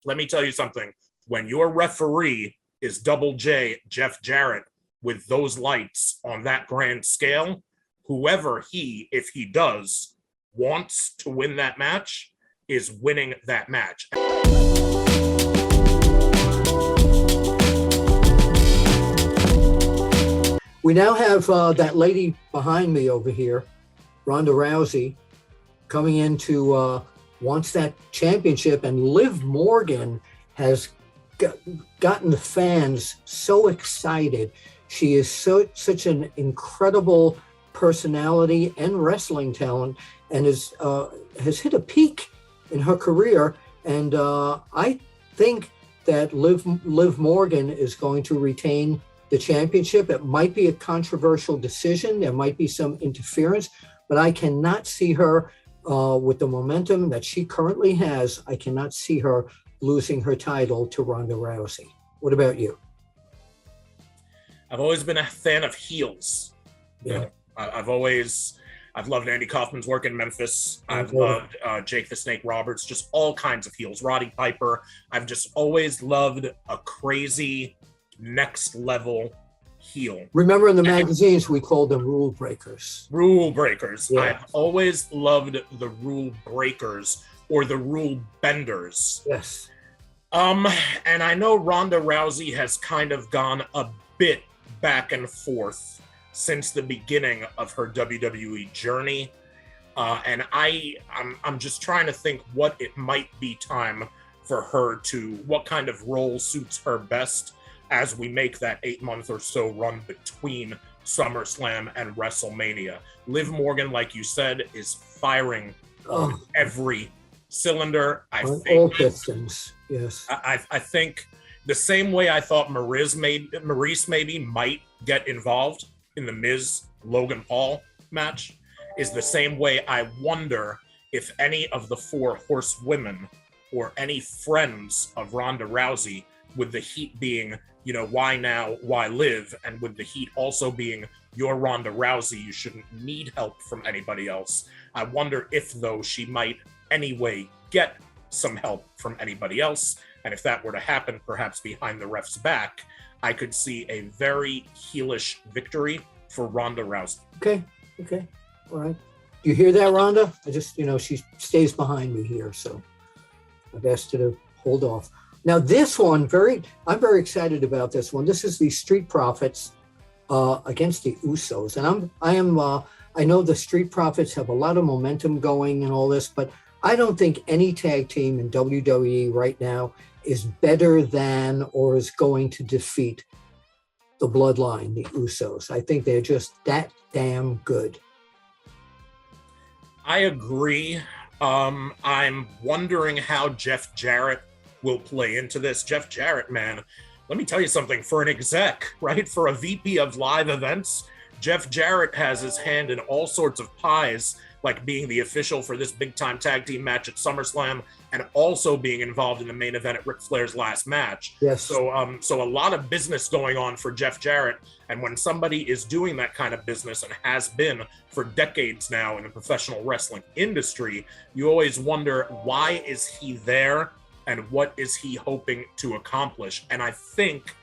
let me tell you something. When your referee is Double J, Jeff Jarrett, with those lights on that grand scale, whoever he, if he does, wants to win that match is winning that match. We now have that lady behind me over here, Ronda Rousey, coming in to wants that championship, and Liv Morgan has gotten the fans so excited. She is such an incredible personality and wrestling talent, and has hit a peak in her career. And I think that Liv Morgan is going to retain the championship. It might be a controversial decision. There might be some interference, but I cannot see her with the momentum that she currently has. I cannot see her losing her title to Ronda Rousey. What about you? I've always been a fan of heels. Yeah. I've loved Andy Kaufman's work in Memphis. I've loved Jake the Snake Roberts, just all kinds of heels. Roddy Piper. I've just always loved a crazy next level heel. Remember in the magazines, we called them rule breakers. Rule breakers. Yeah. I've always loved the rule breakers or the rule benders. Yes. And I know Ronda Rousey has kind of gone a bit back and forth since the beginning of her WWE journey. And I'm just trying to think what it might be time for her to, what kind of role suits her best as we make that 8-month or so run between SummerSlam and WrestleMania. Liv Morgan, like you said, is firing on every cylinder. I think all pistons, yes. I think the same way I thought Maurice maybe might get involved in the Miz Logan Paul match is the same way I wonder if any of the Four Horsewomen or any friends of Ronda Rousey, with the heat being, why now, why Liv, and with the heat also being, you're Ronda Rousey, you shouldn't need help from anybody else. I wonder if, though, she might anyway get some help from anybody else. And if that were to happen, perhaps behind the ref's back, I could see a very heelish victory for Ronda Rousey. Okay. All right. You hear that, Ronda? I just, she stays behind me here, so I've asked her to hold off. Now this one, I'm very excited about this one. This is the Street Profits against the Usos, and I know the Street Profits have a lot of momentum going and all this, but I don't think any tag team in WWE right now is better than or is going to defeat the Bloodline, the Usos. I think they're just that damn good. I agree. I'm wondering how Jeff Jarrett will play into this. Jeff Jarrett, man, let me tell you something. For an exec, right, for a VP of live events, Jeff Jarrett has his hand in all sorts of pies, like being the official for this big-time tag team match at SummerSlam and also being involved in the main event at Ric Flair's last match. Yes. So a lot of business going on for Jeff Jarrett. And when somebody is doing that kind of business and has been for decades now in the professional wrestling industry, you always wonder, why is he there and what is he hoping to accomplish? And I think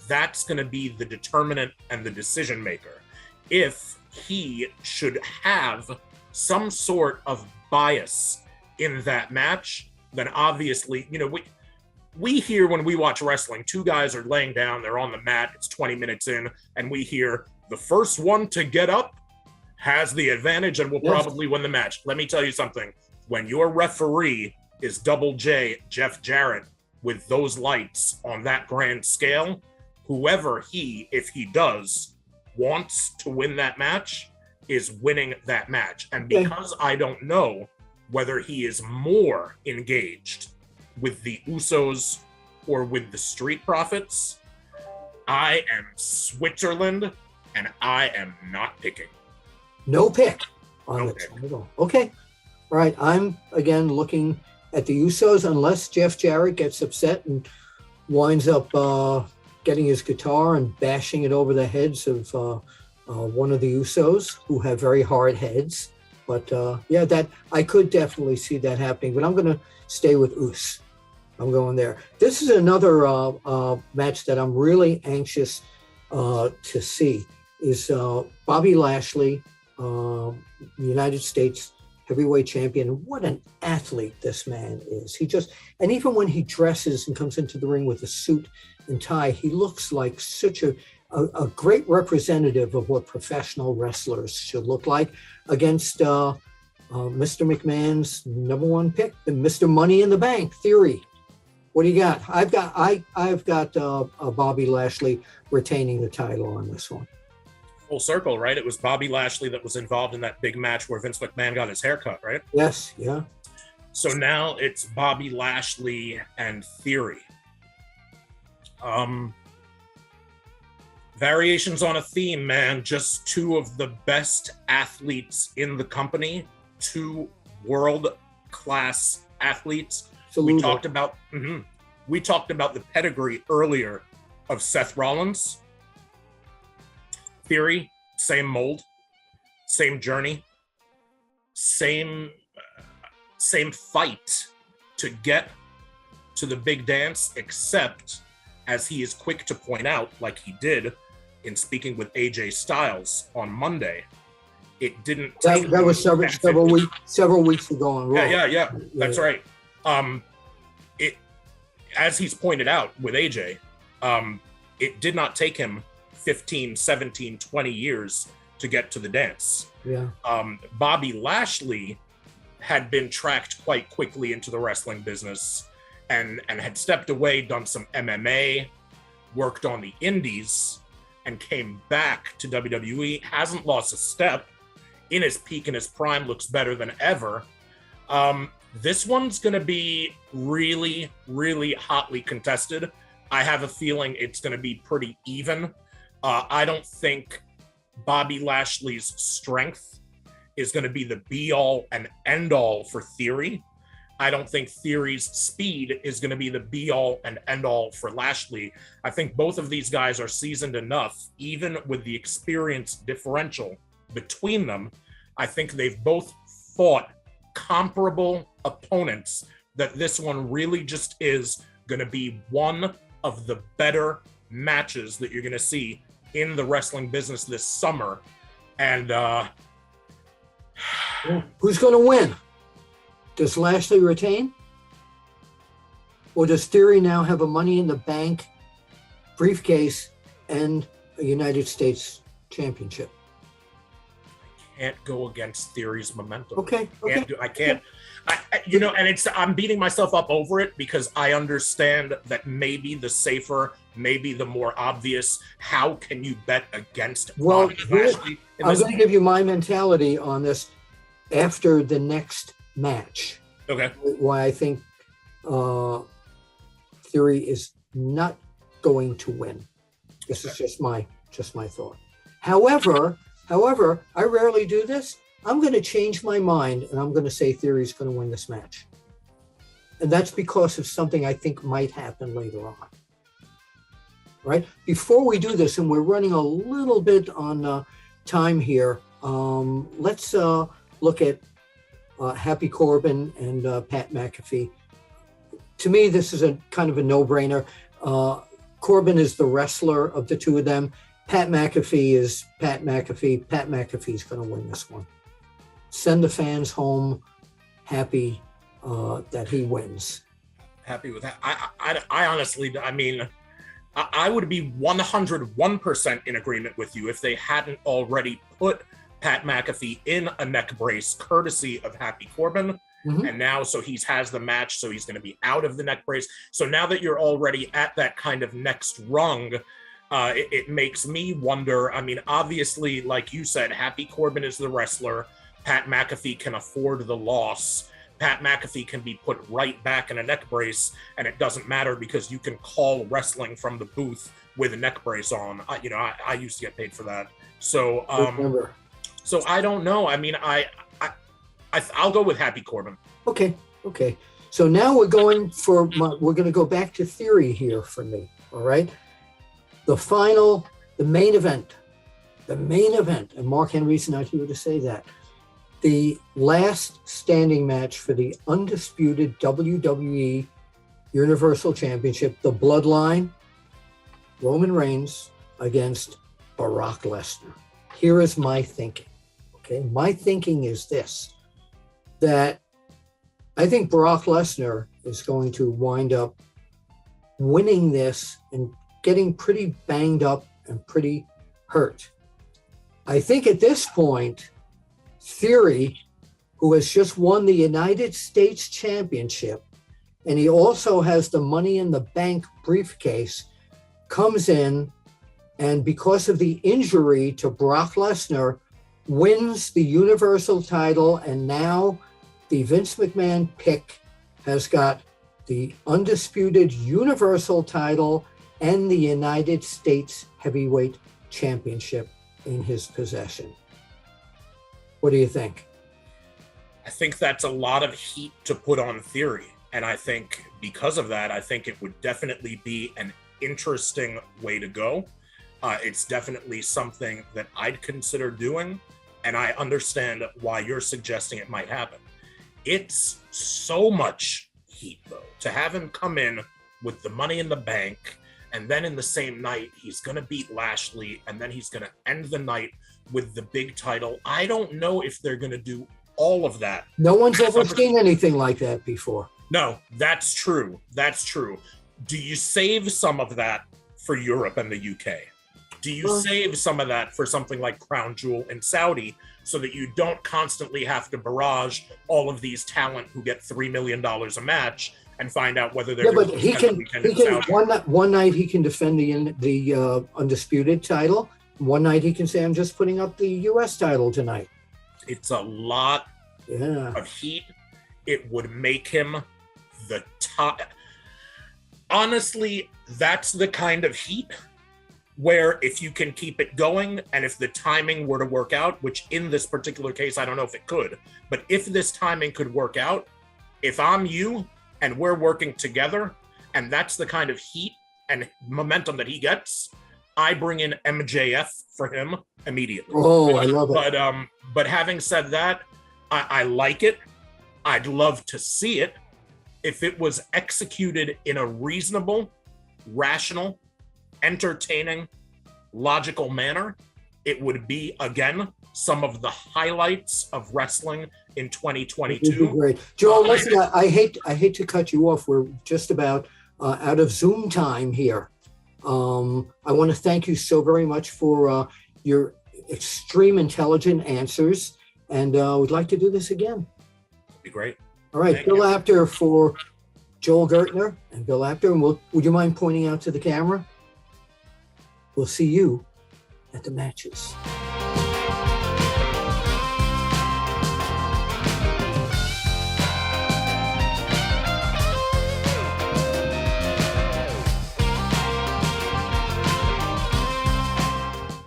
that's going to be the determinant and the decision maker. If he should have some sort of bias in that match, then obviously, we hear when we watch wrestling, two guys are laying down, they're on the mat, it's 20 minutes in, and we hear the first one to get up has the advantage and will probably win the match. Let me tell you something. When your referee is Double J, Jeff Jarrett, with those lights on that grand scale, whoever he, if he does, wants to win that match is winning that match. And because I don't know whether he is more engaged with the Usos or with the Street Profits, I am Switzerland and I am not picking. No pick on it. Okay. All right. I'm again looking at the Usos, unless Jeff Jarrett gets upset and winds up getting his guitar and bashing it over the heads of one of the Usos, who have very hard heads. But that I could definitely see that happening. But I'm going to stay with Us. I'm going there. This is another match that I'm really anxious to see. Is Bobby Lashley, United States heavyweight champion. What an athlete this man is. And even when he dresses and comes into the ring with a suit and tie, he looks like such a great representative of what professional wrestlers should look like against Mr. McMahon's number one pick, Mr. Money in the Bank, Theory. What do you got? I've got Bobby Lashley retaining the title on this one. Full circle, right? It was Bobby Lashley that was involved in that big match where Vince McMahon got his haircut, right? Yes, yeah. So now it's Bobby Lashley and Theory. Variations on a theme, man. Just two of the best athletes in the company, two world-class athletes. Absolutely. We talked about the pedigree earlier of Seth Rollins. Theory, same mold, same journey, same fight to get to the big dance, except, as he is quick to point out, like he did in speaking with AJ Styles on Monday, it didn't take that was several weeks ago on Raw. Yeah. That's right. It, as he's pointed out with AJ, it did not take him 15, 17, 20 years to get to the dance. Yeah. Bobby Lashley had been tracked quite quickly into the wrestling business and had stepped away, done some MMA, worked on the indies, and came back to WWE. Hasn't lost a step. In his peak, in his prime, looks better than ever. This one's going to be really, really hotly contested. I have a feeling it's going to be pretty even. I don't think Bobby Lashley's strength is going to be the be-all and end-all for Theory. I don't think Theory's speed is going to be the be-all and end-all for Lashley. I think both of these guys are seasoned enough, even with the experience differential between them. I think they've both fought comparable opponents, that this one really just is going to be one of the better matches that you're going to see in the wrestling business this summer. And who's going to win? Does Lashley retain? Or does Theory now have a Money in the Bank briefcase and a United States championship? I can't go against Theory's momentum. Okay. I can't. I'm beating myself up over it because I understand that maybe the safer, maybe the more obvious, how can you bet against Bobby Lashley? I'm going to give you my mentality on this after the next match. Okay. Why I think Theory is not going to win. This is just my thought. However, I rarely do this. I'm going to change my mind and I'm going to say Theory's going to win this match. And that's because of something I think might happen later on. Right? Before we do this, and we're running a little bit on time here, let's look at Happy Corbin and Pat McAfee. To me, this is a kind of a no-brainer. Corbin is the wrestler of the two of them. Pat McAfee is Pat McAfee. Pat McAfee's going to win this one. Send the fans home happy that he wins. Happy with that. I honestly, I would be 101% in agreement with you if they hadn't already put Pat McAfee in a neck brace courtesy of Happy Corbin. Mm-hmm. And now, so he has the match, so he's going to be out of the neck brace. So now that you're already at that kind of next rung, it makes me wonder. Obviously, like you said, Happy Corbin is the wrestler. Pat McAfee can afford the loss. Pat McAfee can be put right back in a neck brace, and it doesn't matter because you can call wrestling from the booth with a neck brace on. I used to get paid for that. So, so I don't know. I'll go with Happy Corbin. Okay. So now we're going to go back to Theory here for me. All right. The main event, and Mark Henry's not here to say that. The last standing match for the undisputed WWE Universal Championship, the Bloodline, Roman Reigns against Brock Lesnar. Here is my thinking. Okay, my thinking is this, that I think Brock Lesnar is going to wind up winning this and getting pretty banged up and pretty hurt. I think at this point, Theory, who has just won the United States Championship, and he also has the Money in the Bank briefcase, comes in and because of the injury to Brock Lesnar, wins the Universal title, and now the Vince McMahon pick has got the undisputed Universal title and the United States Heavyweight Championship in his possession. What do you think? I think that's a lot of heat to put on Theory. And I think because of that, I think it would definitely be an interesting way to go. It's definitely something that I'd consider doing. And I understand why you're suggesting it might happen. It's so much heat, though, to have him come in with the Money in the Bank, and then in the same night, he's going to beat Lashley, and then he's going to end the night with the big title. I don't know if they're going to do all of that. No one's ever seen anything like that before. No, that's true. That's true. Do you save some of that for Europe and the UK? Do you save some of that for something like Crown Jewel in Saudi so that you don't constantly have to barrage all of these talent who get $3 million a match and find out whether they're but he can one night he can defend the undisputed title. One night he can say, I'm just putting up the US title tonight. It's a lot of heat. It would make him the top. Honestly, that's the kind of heat where if you can keep it going and if the timing were to work out, which in this particular case, I don't know if it could, but if this timing could work out, if I'm you and we're working together and that's the kind of heat and momentum that he gets, I bring in MJF for him immediately. Oh, I love it. But having said that, I like it. I'd love to see it. If it was executed in a reasonable, rational, entertaining, logical manner, it would be, again, some of the highlights of wrestling in 2022. Great. Joel, listen, I hate to cut you off. We're just about out of Zoom time here. I want to thank you so very much for your extreme intelligent answers, and we'd like to do this again. It'd be great. All right, Thank Bill you. Apter for Joel Gertner and Bill Apter. And would you mind pointing out to the camera? We'll see you at the matches.